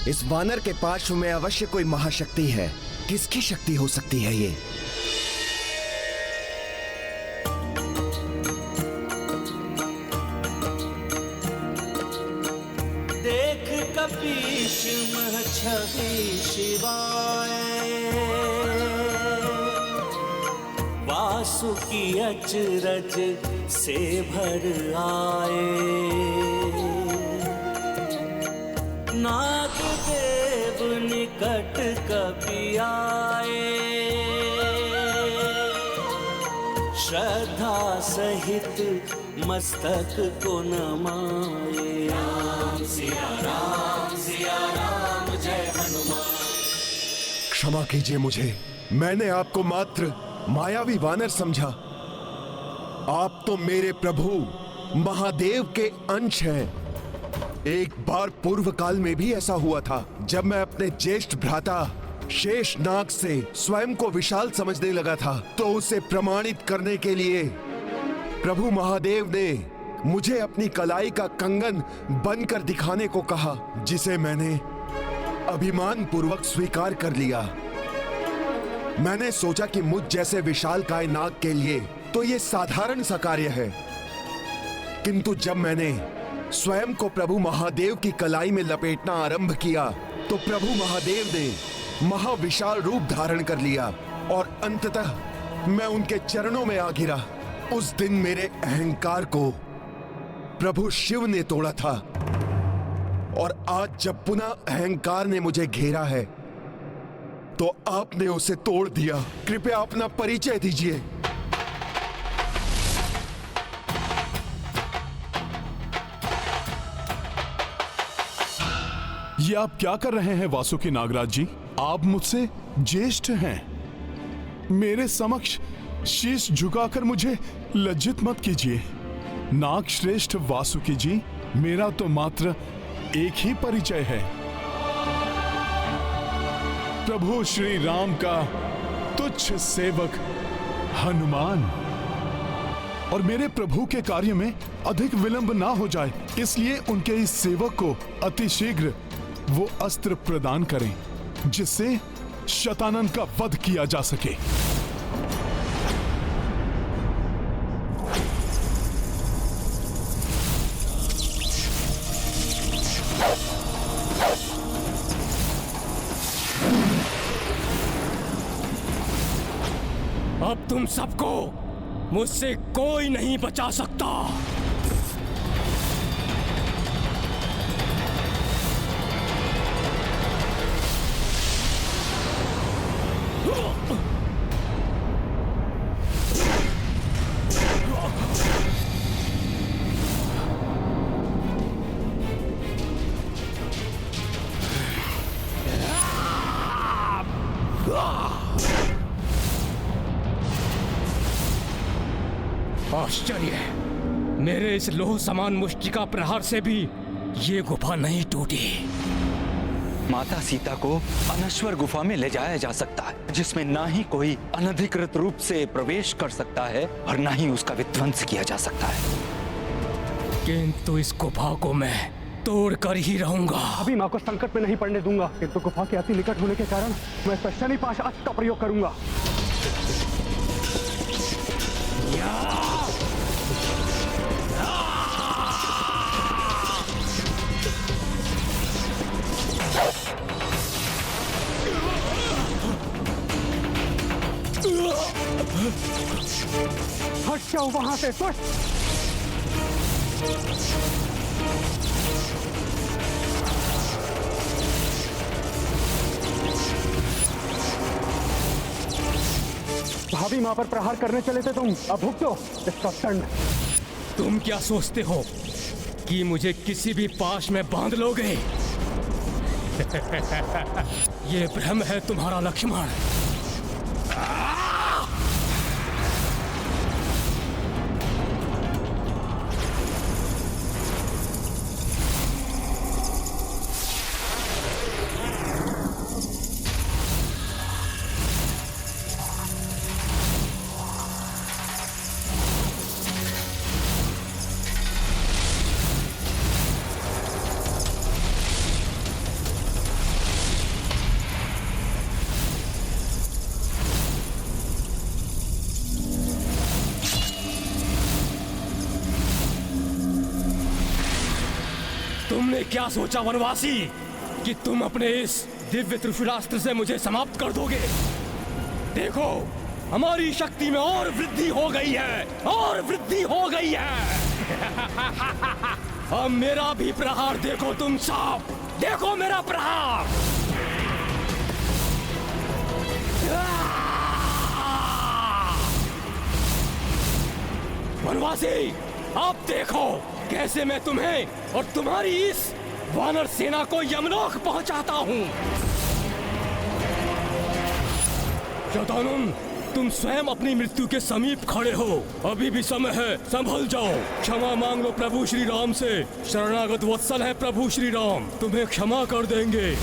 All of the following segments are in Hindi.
इस वानर के पार्श्व में अवश्य कोई महाशक्ति है। किसकी शक्ति हो सकती है ये? देख कपीश मह छवि शिवाय, वासुकी अचरज से भर आए। नाग देव निकट कपि आए, श्रद्धा सहित मस्तक को नमाए। राम सिया राम जय हनुमान। क्षमा कीजिए मुझे, मैंने आपको मात्र मायावी वानर समझा। आप तो मेरे प्रभु महादेव के अंश हैं। एक बार पूर्व काल में भी ऐसा हुआ था, जब मैं अपने ज्येष्ठ भ्राता शेषनाग से स्वयं को विशाल समझने लगा था, तो उसे प्रमाणित करने के लिए प्रभु महादेव ने मुझे अपनी कलाई का कंगन बनकर दिखाने को कहा, जिसे मैंने अभिमान पूर्वक स्वीकार कर लिया। मैंने सोचा कि मुझ जैसे विशालकाय नाग के लिए तो यह साधारण सा कार्य है, किंतु जब मैंने स्वयं को प्रभु महादेव की कलाई में लपेटना आरंभ किया, तो प्रभु महादेव ने महाविशाल रूप धारण कर लिया और अंततः मैं उनके चरणों में आ गिरा। उस दिन मेरे अहंकार को प्रभु शिव ने तोड़ा था, और आज जब पुनः अहंकार ने मुझे घेरा है, तो आपने उसे तोड़ दिया। कृपया अपना परिचय दीजिए। ये आप क्या कर रहे हैं वासुकी नागराज जी? आप मुझसे ज्येष्ठ हैं। मेरे समक्ष शीश झुकाकर मुझे लज्जित मत कीजिए। नाग श्रेष्ठ वासुकी जी, मेरा तो मात्र एक ही परिचय है, प्रभु श्री राम का तुच्छ सेवक हनुमान। और मेरे प्रभु के कार्य में अधिक विलंब ना हो जाए, इसलिए उनके इस सेवक को अतिशीघ्र वो अस्त्र प्रदान करें, जिससे शतानन का वध किया जा सके। अब तुम सबको मुझसे कोई नहीं बचा सकता। आश्चर्य है, मेरे इस लोह समान मुष्टिका प्रहार से भी ये गुफा नहीं टूटी। माता सीता को अनश्वर गुफा में ले जाया जा सकता है, जिसमें ना ही कोई अनधिकृत रूप से प्रवेश कर सकता है और ना ही उसका विध्वंस किया जा सकता है। किंतु इस गुफा को मैं तोड़ कर ही रहूंगा। अभी माँ को संकट में नहीं पड़ने दूंगा, किंतु गुफा के अति निकट होने के कारण मैं शनि पाश अस्त्र का प्रयोग करूंगा। हट जाओ वहां से, दुष्ट! भाभी मां पर प्रहार करने चले थे तुम, अब भुगतो इसका दंड। तुम क्या सोचते हो कि मुझे किसी भी पाश में बांध लोगे? ये भ्रम है तुम्हारा लक्ष्मण। तुमने क्या सोचा वनवासी कि तुम अपने इस दिव्य त्रिशूलास्त्र से मुझे समाप्त कर दोगे? देखो, हमारी शक्ति में और वृद्धि हो गई है, और वृद्धि हो गई है। अब मेरा भी प्रहार देखो तुम सब, देखो मेरा प्रहार। वनवासी, अब देखो कैसे मैं तुम्हें और तुम्हारी इस वानर सेना को यमलोक पहुंचाता हूं। शतानन, तुम स्वयं अपनी मृत्यु के समीप खड़े हो, अभी भी समय है, संभल जाओ। क्षमा मांग लो प्रभु श्री राम से, शरणागत वत्सल है प्रभु श्री राम, तुम्हें क्षमा कर देंगे।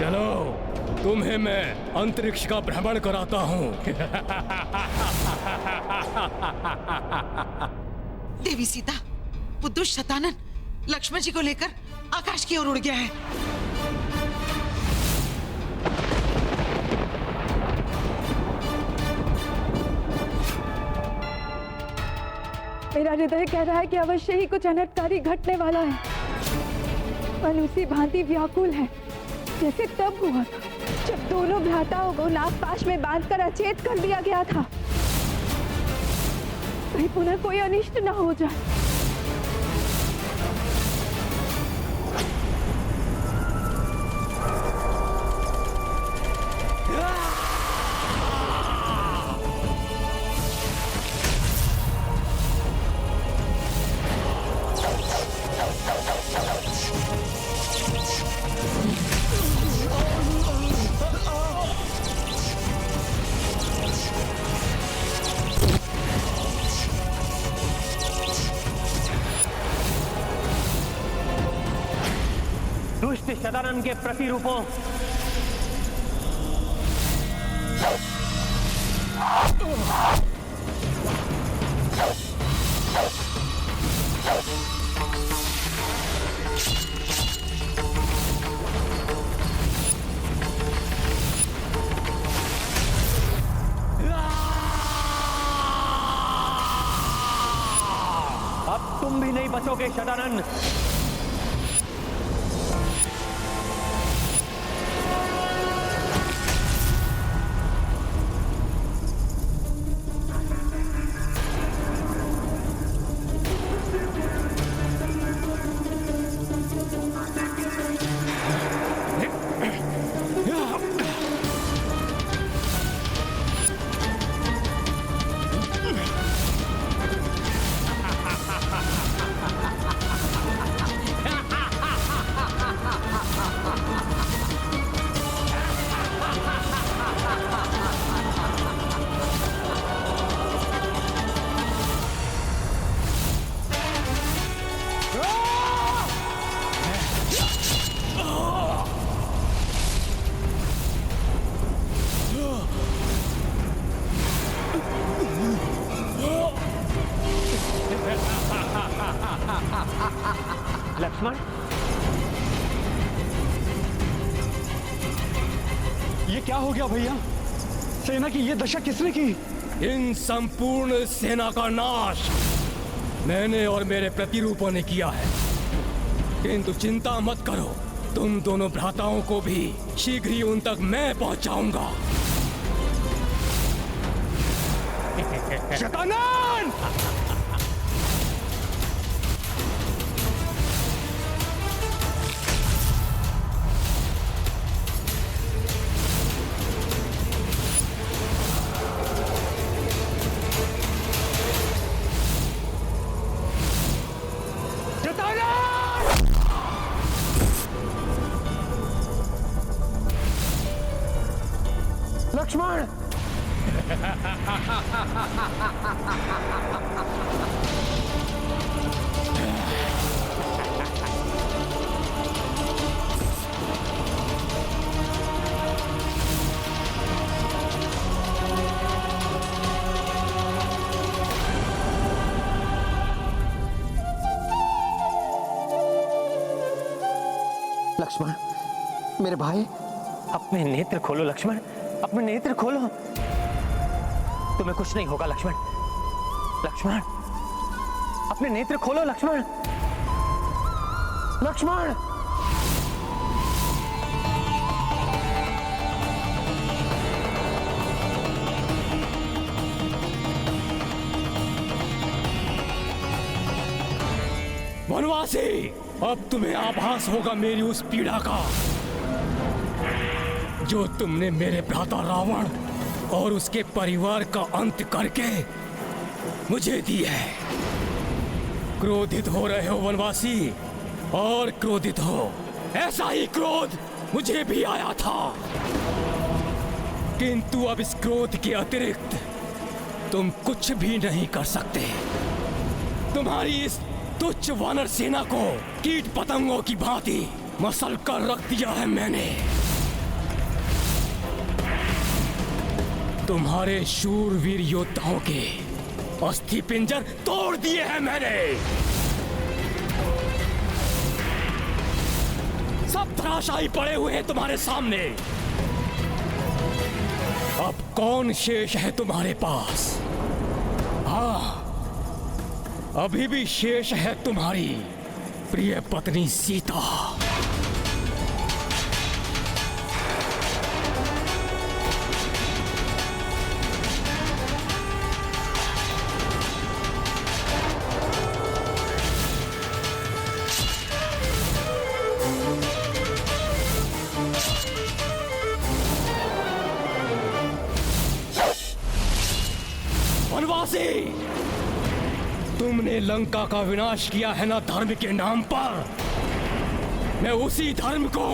चलो, तुम्हें मैं अंतरिक्ष का भ्रमण कराता हूँ। देवी सीता, वो दुष्ट शतानन लक्ष्मण जी को लेकर आकाश की ओर उड़ गया है। मेरा हृदय कह रहा है कि अवश्य ही कुछ अनर्थकारी घटने वाला है। मन उसी भांति व्याकुल है जैसे तब हुआ था जब दोनों भ्राताओं को नागपाश में बांधकर अचेत कर दिया गया था। कहीं पुनः कोई अनिष्ट न हो जाए। दुष्ट शतानन के प्रतिरूपों, अब तुम भी नहीं बचोगे शतानन। लक्ष्मण, ये क्या हो गया भैया? सेना की ये दशा किसने की? इन संपूर्ण सेना का नाश मैंने और मेरे प्रतिरूपों ने किया है। किंतु चिंता मत करो, तुम दोनों भ्राताओं को भी शीघ्र ही उन तक मैं पहुंचाऊंगा। शतानन! लक्ष्मण! लक्ष्मण, मेरे भाई, अपने नेत्र खोलो लक्ष्मण, अपने नेत्र खोलो। तुम्हें कुछ नहीं होगा लक्ष्मण। लक्ष्मण, अपने नेत्र खोलो लक्ष्मण। लक्ष्मण, वनवासी, अब तुम्हें आभास होगा मेरी उस पीड़ा का जो तुमने मेरे भ्राता रावण और उसके परिवार का अंत करके मुझे दी है। क्रोधित हो रहे हो वनवासी, और क्रोधित हो। ऐसा ही क्रोध मुझे भी आया था, किंतु अब इस क्रोध के अतिरिक्त तुम कुछ भी नहीं कर सकते। तुम्हारी इस तुच्छ वानर सेना को कीट पतंगों की भांति मसल कर रख दिया है मैंने। तुम्हारे शूरवीर योद्धाओं के अस्थि पिंजर तोड़ दिए हैं मैंने। सब धराशायी पड़े हुए हैं तुम्हारे सामने। अब कौन शेष है तुम्हारे पास? हाँ, अभी भी शेष है तुम्हारी प्रिय पत्नी सीता। वनवासी, तुमने लंका का विनाश किया है ना धर्म के नाम पर। मैं उसी धर्म को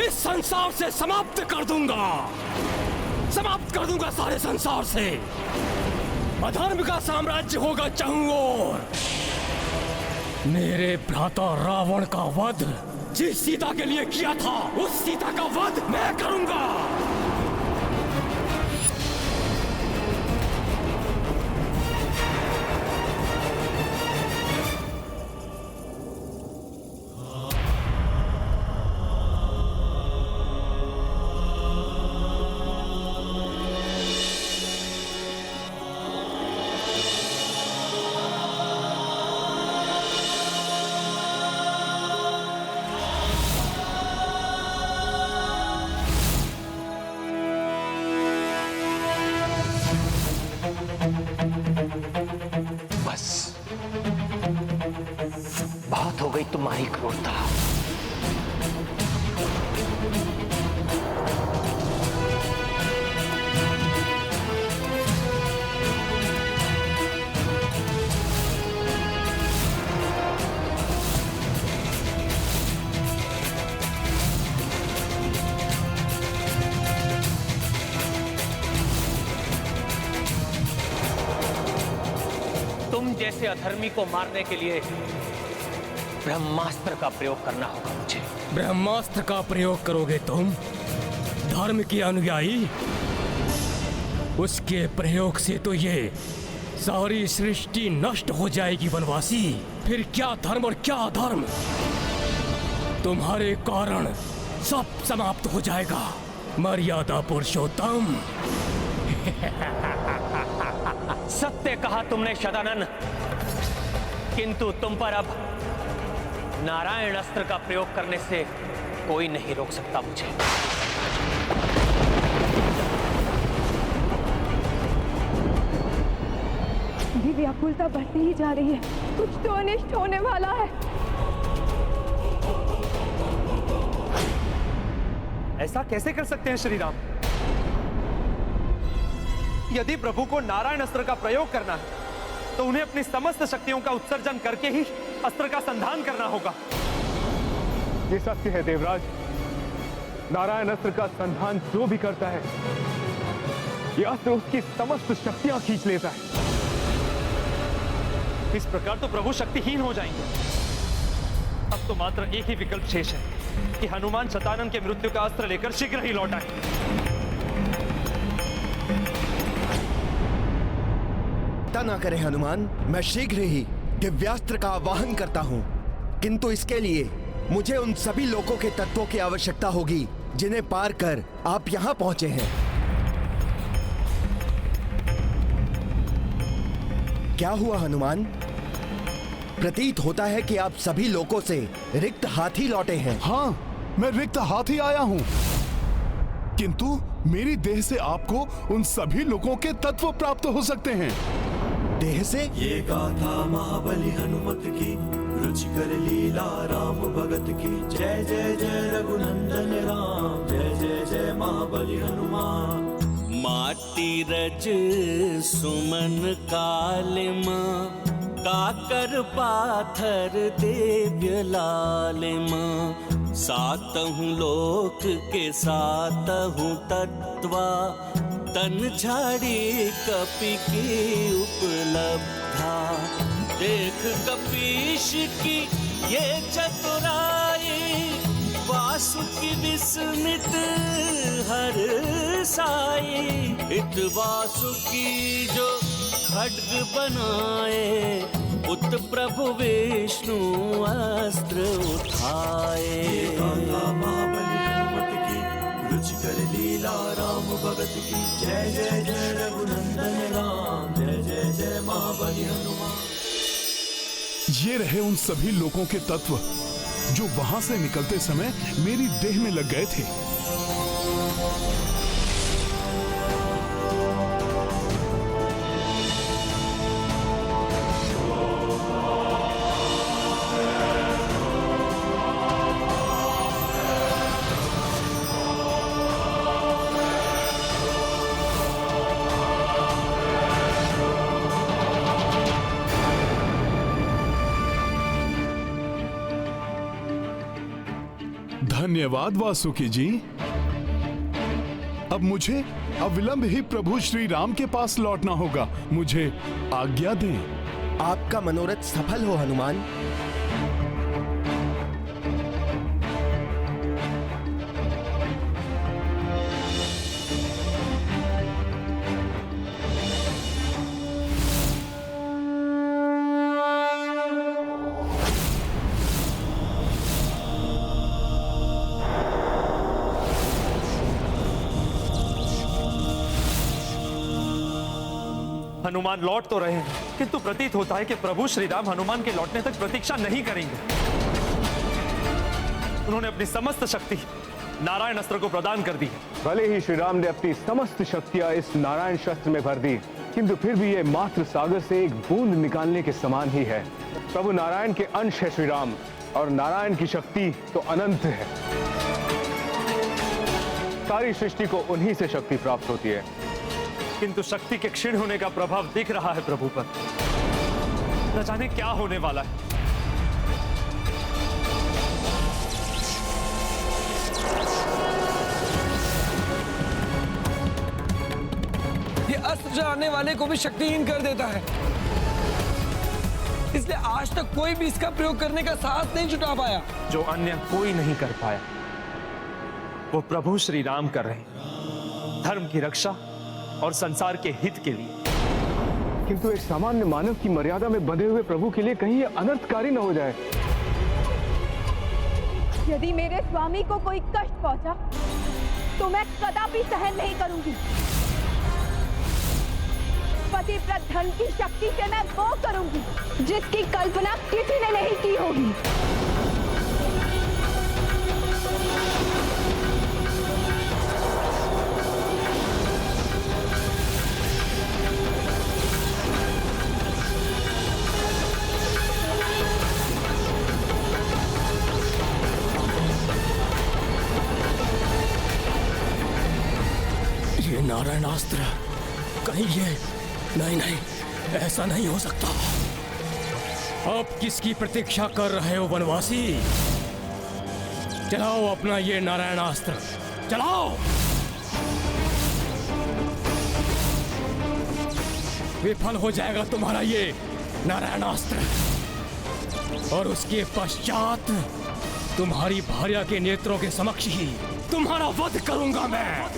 इस संसार से समाप्त कर दूंगा, समाप्त कर दूंगा सारे संसार से। अधर्म का साम्राज्य होगा चारों ओर। मेरे भ्राता रावण का वध जिस सीता के लिए किया था, उस सीता का वध मैं करूंगा। बहुत हो गई तुम्हारी क्रूरता। तुम जैसे अधर्मी को मारने के लिए ब्रह्मास्त्र का प्रयोग करना होगा मुझे। ब्रह्मास्त्र का प्रयोग करोगे तुम, धर्म के अनुयायी? उसके प्रयोग से तो ये सारी सृष्टि नष्ट हो जाएगी वनवासी। फिर क्या धर्म और क्या अधर्म, तुम्हारे कारण सब समाप्त हो जाएगा। मर्यादा पुरुषोत्तम। सत्य कहा तुमने शतानन, किंतु तुम पर अब नारायण अस्त्र का प्रयोग करने से कोई नहीं रोक सकता मुझे। मेरी व्याकुलता बढ़ती ही जा रही है। कुछ तो अनिष्ट होने वाला है। ऐसा कैसे कर सकते हैं श्री राम? यदि प्रभु को नारायण अस्त्र का प्रयोग करना है तो उन्हें अपनी समस्त शक्तियों का उत्सर्जन करके ही अस्त्र का संधान करना होगा। ये सत्य है देवराज। नारायण अस्त्र का संधान जो भी करता है, ये अस्त्र उसकी समस्त शक्तियां खींच लेता है। इस प्रकार तो प्रभु शक्तिहीन हो जाएंगे। अब तो मात्र एक ही विकल्प शेष है कि हनुमान शतानन के मृत्यु का अस्त्र लेकर शीघ्र ही लौट आए। चिंता ना करें हनुमान, मैं शीघ्र ही दिव्यास्त्र का आवाहन करता हूं। किंतु इसके लिए मुझे उन सभी लोगों के तत्वों की आवश्यकता होगी जिन्हें पार कर आप यहाँ पहुंचे हैं। क्या हुआ हनुमान? प्रतीत होता है कि आप सभी लोगों से रिक्त हाथ ही लौटे हैं। हाँ, मैं रिक्त हाथ ही आया हूँ, किंतु मेरी देह से आपको उन सभी लोगों के तत्व प्राप्त हो सकते हैं। देह से? ये गाथा महाबली हनुमत की, रुचिकर लीला राम भगत की। जय जय जय रघुनंदन राम, जय जय जय महाबली हनुमान। माटी रज सुमन कालिमा, काकर पाथर दिव्य लालिमा। सातहु लोक के सातहु तत्वा, तन झाड़ी कपि की उपलब्धा। देख कपीश की ये चतुराई, वासुकी विस्मित हर साई। इत वासुकी जो खड्ग बनाए, उत प्रभु विष्णु अस्त्र उठाए। महाबली हनुमत की, रुचिकर लीला राम भगत की। जय जय जय रघुनंदन राम, जय जय जय महाबली हनुमान। ये रहे उन सभी लोगों के तत्व जो वहां से निकलते समय मेरी देह में लग गए थे। धन्यवाद वासुकी जी। अब मुझे अविलंब ही प्रभु श्री राम के पास लौटना होगा। मुझे आज्ञा दें। आपका मनोरथ सफल हो हनुमान। हनुमान लौट तो रहे हैं, किंतु प्रतीत होता है कि प्रभु श्री राम हनुमान के लौटने तक प्रतीक्षा नहीं करेंगे। उन्होंने अपनी समस्त शक्ति नारायण अस्त्र को प्रदान कर दी है। भले ही श्री राम ने अपनी समस्त शक्तियां इस नारायण शस्त्र में भर दी, किंतु फिर भी ये मात्र सागर से एक बूंद निकालने के समान ही है। प्रभु नारायण के अंश है श्री राम, और नारायण की शक्ति तो अनंत है। सारी सृष्टि को उन्हीं से शक्ति प्राप्त होती है। किंतु शक्ति के क्षीण होने का प्रभाव दिख रहा है प्रभु पर। न जाने क्या होने वाला है। ये अस्त्र चलाने वाले को भी शक्तिहीन कर देता है, इसलिए आज तक कोई भी इसका प्रयोग करने का साहस नहीं जुटा पाया। जो अन्य कोई नहीं कर पाया, वो प्रभु श्री राम कर रहे हैं, धर्म की रक्षा और संसार के हित के लिए। किंतु एक सामान्य मानव की मर्यादा में बंधे हुए प्रभु के लिए कहीं यह अनर्थकारी न हो जाए। यदि मेरे स्वामी को कोई कष्ट पहुंचा तो मैं कदापि सहन नहीं करूंगी। पतिव्रत धर्म की शक्ति से मैं वो करूंगी जिसकी कल्पना किसी ने नहीं की होगी। ये नारायणास्त्र कहीं ये नहीं, ऐसा नहीं हो सकता। अब किसकी प्रतीक्षा कर रहे हो वनवासी? चलाओ अपना ये नारायणास्त्र, चलाओ। विफल हो जाएगा तुम्हारा ये नारायणास्त्र, और उसके पश्चात तुम्हारी भार्या के नेत्रों के समक्ष ही तुम्हारा वध करूंगा मैं।